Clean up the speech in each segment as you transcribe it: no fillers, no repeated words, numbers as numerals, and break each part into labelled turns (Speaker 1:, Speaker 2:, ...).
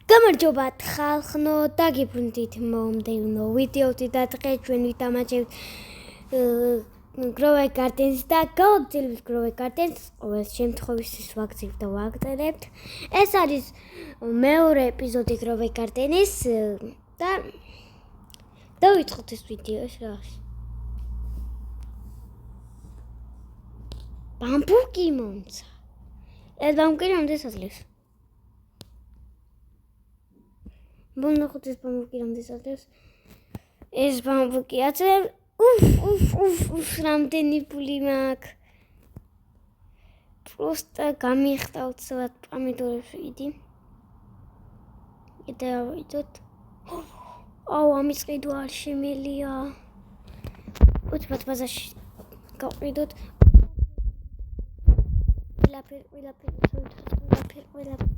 Speaker 1: გამარჯობათ ხალხო, დაგიბრუნდით მომდევნო ვიდეოთი და დღეს ჩვენ ვიტამაშებთ Grow Gardens და გავაგრძელებთ Grow Gardens. ყოველ შემთხვევაში ვაგრძელებთ და ვაგრძელებთ. ეს არის მეორე ეპიზოდი Grow Gardens და დავიწყოთ ეს ვიდეო შეგახსოვთ. ბამბუკი მომცა. ეს ბამბუკი რამდენს აძლევს? Bună cu bambuki რამდენს აძლევს? ეს ბამბუკი აძლევს რამდენი ფული მაქვს. Просто გამიხდა უცბად პომიდორებს ვიდი. და ვიდოთ. ამის ყიდვა არ შემელია. უცბად ბაზარში გავყიდოთ. ყველაფერი.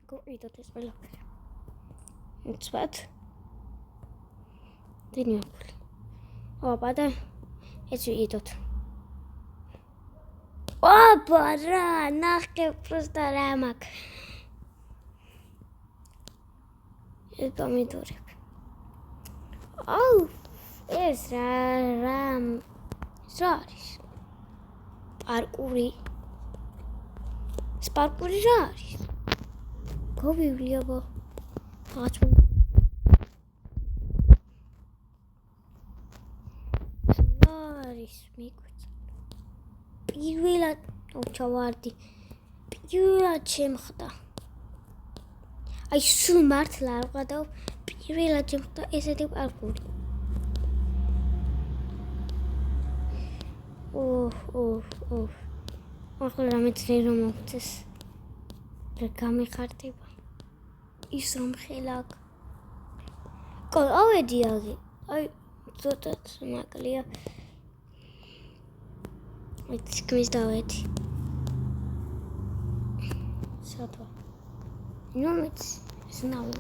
Speaker 1: Go-idot es ყველაფერი. უცბად. დინიაფული. ოპა და ეს ვიდოთ. ოპა რა, ნახე просто რა მაქვს. ეს პომიდორები. ეს რა არის? პარკური რა არის? Გავივლია ხაჭო. არის მიგვიცა. პირველად ჩავარდი. პირველად შემხდა. აი სულ მართლა არ ვყავ. პირველად შემხდა ესეთი პარკური. ახლა რამეც რომ მოხდეს. რა გამიხარდება. ის რომ ხელაკ. ავედი აგი. აი ცოტა ნაკლია. აი თქმის დავედი. სათო. ნომეც სნავი.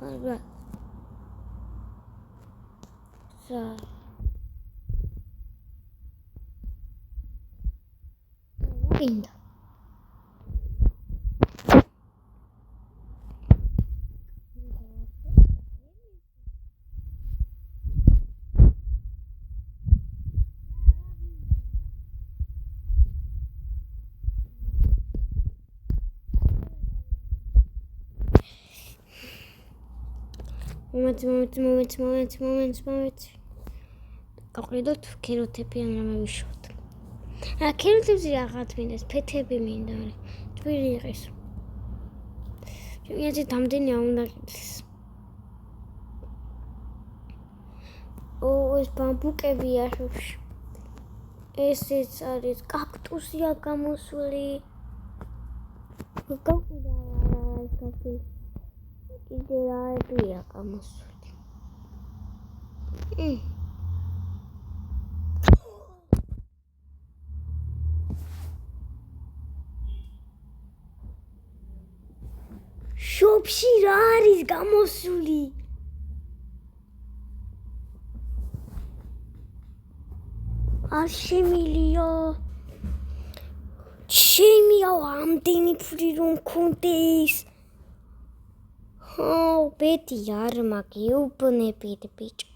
Speaker 1: ბაბა. ინდა. Moment. გავყიდოთ ქეროთები ან რამე ვიშოთ. ქეროთებზე რაღაც მინდა, ფეთები მინდა, თვირი იყის. შეიძლება დამდენი არ უნდა ყიდდეს. ეს ბამბუკებია შუბში. ესეც არის კაქტუსია გამოსული. გავყიდა ეს კაქტუსი. იდეაა გამოსული. შუბში რა არის გამოსული? არ შემილია. შემია ამდენი ფული რომ მქონდეს. ბედი არ მაგი უბნებით ბიჭო.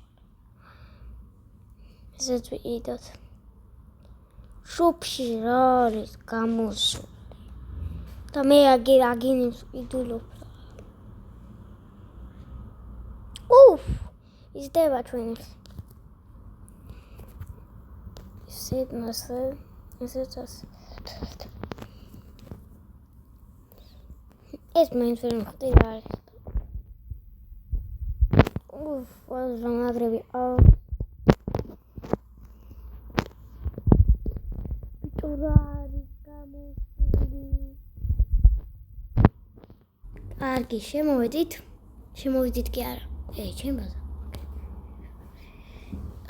Speaker 1: ესეც ვიდოთ. შუბში რა არის გამოსული? და მე აგინებს ვიდულობ. იზრდება ჩვენი. ესეც ეს მაინც ვერ ხდება არის. რა მაგრები. ბიჭურა არის გამოსული. კარგი, შემოვიდით კი არა. ჩემ ბაზა.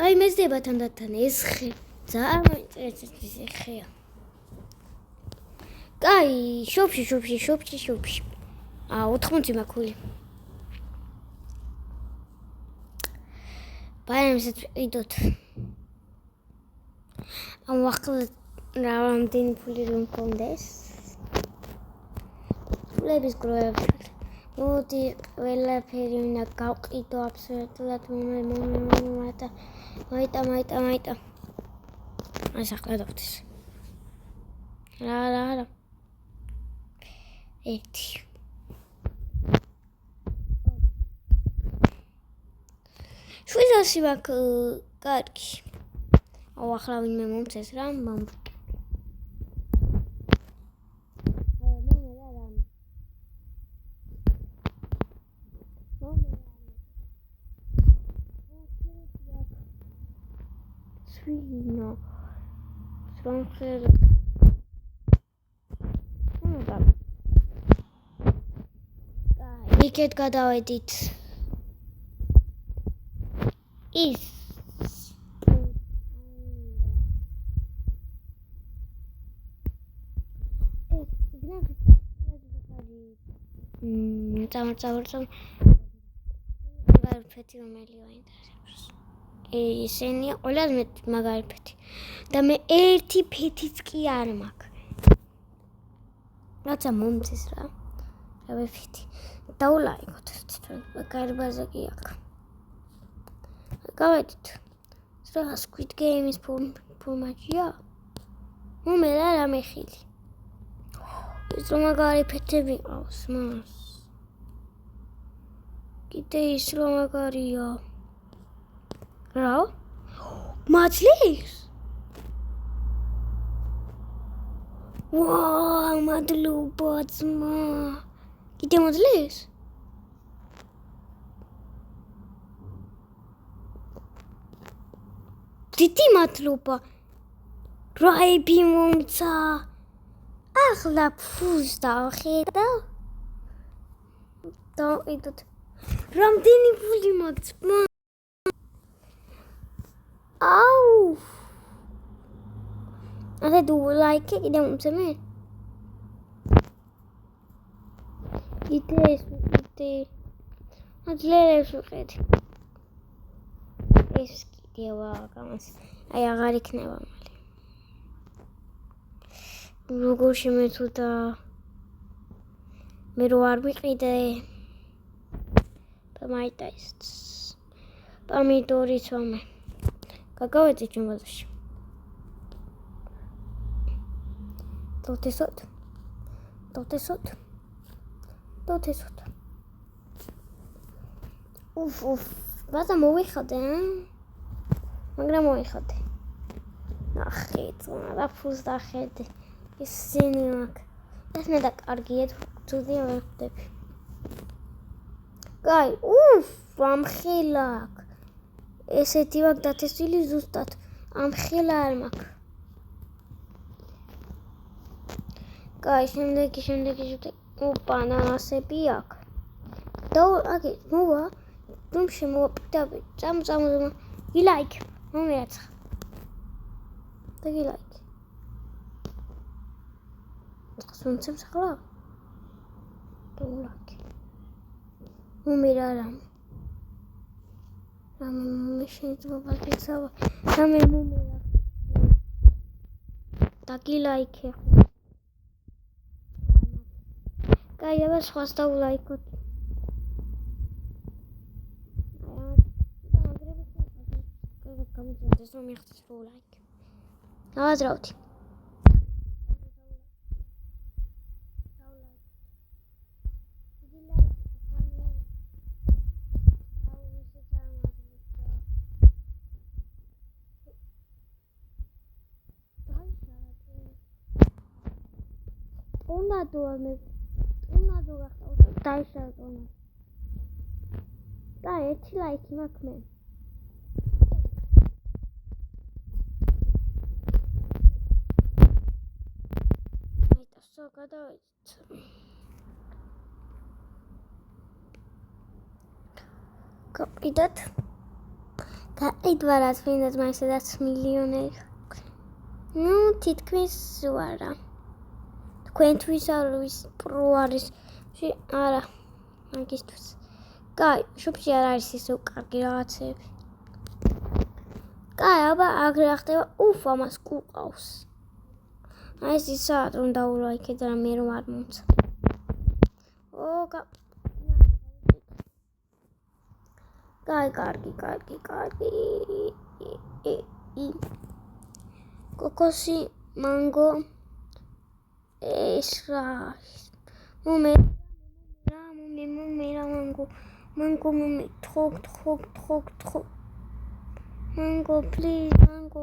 Speaker 1: აი მეძდება თანდათან ეს ხე. ძალიან მოინტერესებს ეს ხეა. კაი, შუბში. 80 მაქვს. ბაიამსაც ვიდოთ. ახლა რა რამდენი ფული რომ მქონდეს. წლების გროვებით. მოდი ყველაფერი უნდა გავყიდო აბსოლუტურად მაიტა. ეს ახლა დავთვის. რა. 1 შვიდასი მაქვს კარგი. აუ ახლა ვინმე მომწეს რა სვინო სრონხერ იქეთ გადავედით ის წამოწავ მაგარი ფეთი რომელი ვაინტერესებს ესენია ყველაზე მეტი მაგარი ფეთი და მე ერთი ფეთიც კი არ მაქვს რაცა მომწეს რა ფეთი დაულაიქოთ მაგარი ბაზა კი აქვს გავედით რა Squid Game-ის ფორმატია მომელა რამე ხილი ის რომ მაგარი ფეთები ყავს მას კიდე ის რომ მაგარია რა მაძლევს ვაუ მადლობა ძმა კიდე მაძლევს დიდი მადლობა რაიბი მომცა ახლა ფულს დავხედავ დავყიდოთ რამდენი ფული მაქვს აუ ასე თუ ლაიქი კიდე მომცემე იდე აძლევს ვიყეთ ეს კიდევა გამას აი აღარ იქნება მალე როგორ შემეცუდა მე რო არ ვიყიდე მაიტაის პომიდორის ვამე გაგავედი ჯუმბაზში დოთესოთ უფ ბაზა მოვიხადე მაგრამ მოვიხადე ნახე რა ფულს დახედე ისინი მაქვს ეს მე და კარგია თუდი ვერ ხდები გაი ამხელა ესეთი მაქვს დათესვილი ზუსტად ამხელა არ მაქვს გაი შემდეგი ბანანასები აქვს და აგე მოვა რომ შემოვაპიტავე წამოწამო გილაიქ მომერაცხა და გილაიქ ხსუნცემს ახლა დულაკი მომერა რამე შეიძლება გიცავა რამე მომერა და გილაიქე გაი აბა სხვას დაულაიქოთ გამიძვეს რომ მიხდეს ლაიქ დავაზრავთი უნდა გახსოვს დაიშალო და ერთი ლაიქი მაქვს მე გადავედით გავყიდოთ გაიდვა რა თქმა უნდა ისედაც მილიონერი ნუ თითქმის ვარა თქვენთვის არის პრო არის არა მაგისთვის გაი შუბში არ არის ისე კარგი რაღაცები გაი აბა აგრე ხდება ამას კუყავს ეს ისაა რომ დაულაიქეთ რა მე რომ არ მომცა კარგი. კოკოსი, მანგო, ეს რა არის? მომერა მანგო, თხო. მანგო, please, მანგო.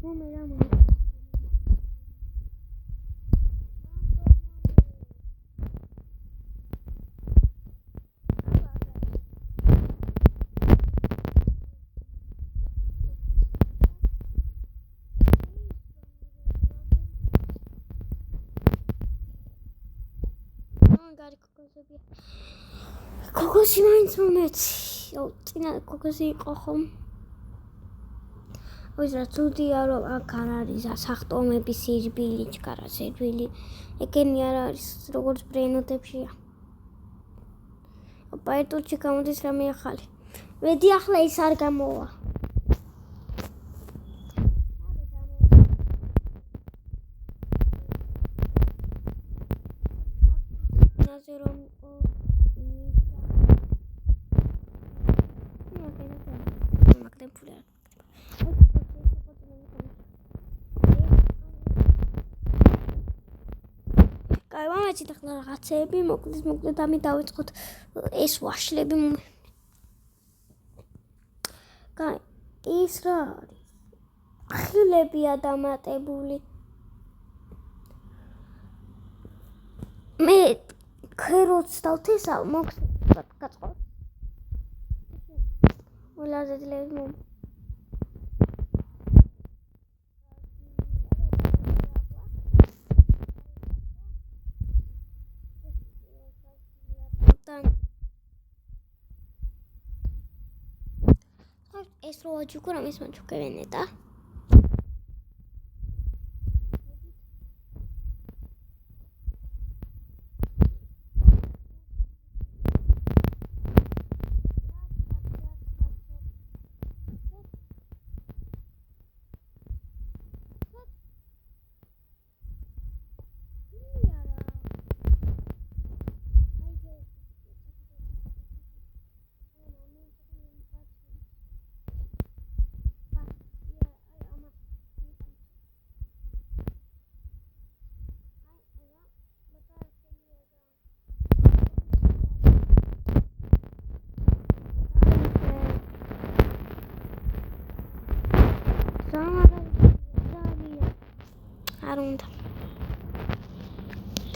Speaker 1: მომერა. კოკოსი მაინც მომეცი. წინა კოკოსი იყო ხომ? ой, რა ცუდია რომ აქ არ არის სახტომები, სირბილი, ჩქარა სირბილი. ეგენი არ არის, როგორც ბრენოდებშია. პაეტურჩი გამოდის რამე ახალი. მედი ახლა ის არ გამოვა. მამაცი ახლა რაღაცეები მოკლედ ამი დავიწყოთ ეს ვაშლები. ის რა არის? ხილებია დამატებული. მე ქეროც დავთესა მოგცეთ გაწყო. ულაზე ძლები ეს რო აჯიკურა მის მაჩუკევენე და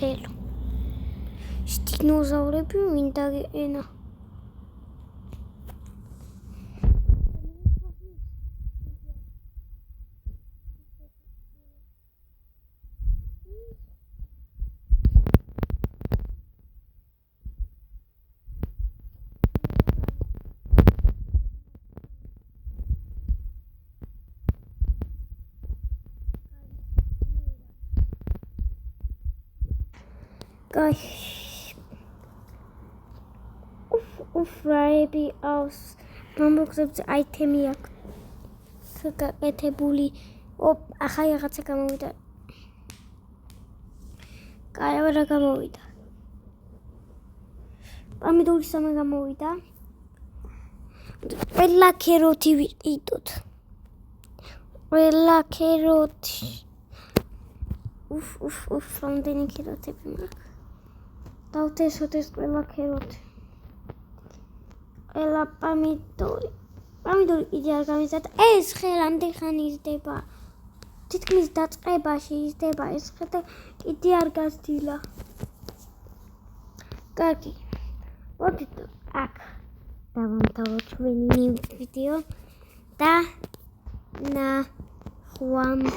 Speaker 1: თელო დინოზავრები მინდა ენა ufraebi aus მომგზებზე აითემი აქვს გაკეთებული ახლა რაღაცა გამოვიდა კაი რა გამოვიდა პამიდორი სამი გამოვიდა ყველა ქეროთი ვიყიდოთ ყველა ქეროთი რამდენი ქეროთები მაქვს დავთესოთ ეს ყველა ქეროთი ყველა პამიდორი კიდე არ გამიზარდა ეს ხე რამდენი ხანი იზრდება თითქმის დაწყებაში იზრდება ეს ხე და კიდე არ გაზრდილა კარგი მოდით აქ დავამთავროთ ჩვენი ვიდეო და ნახვამდის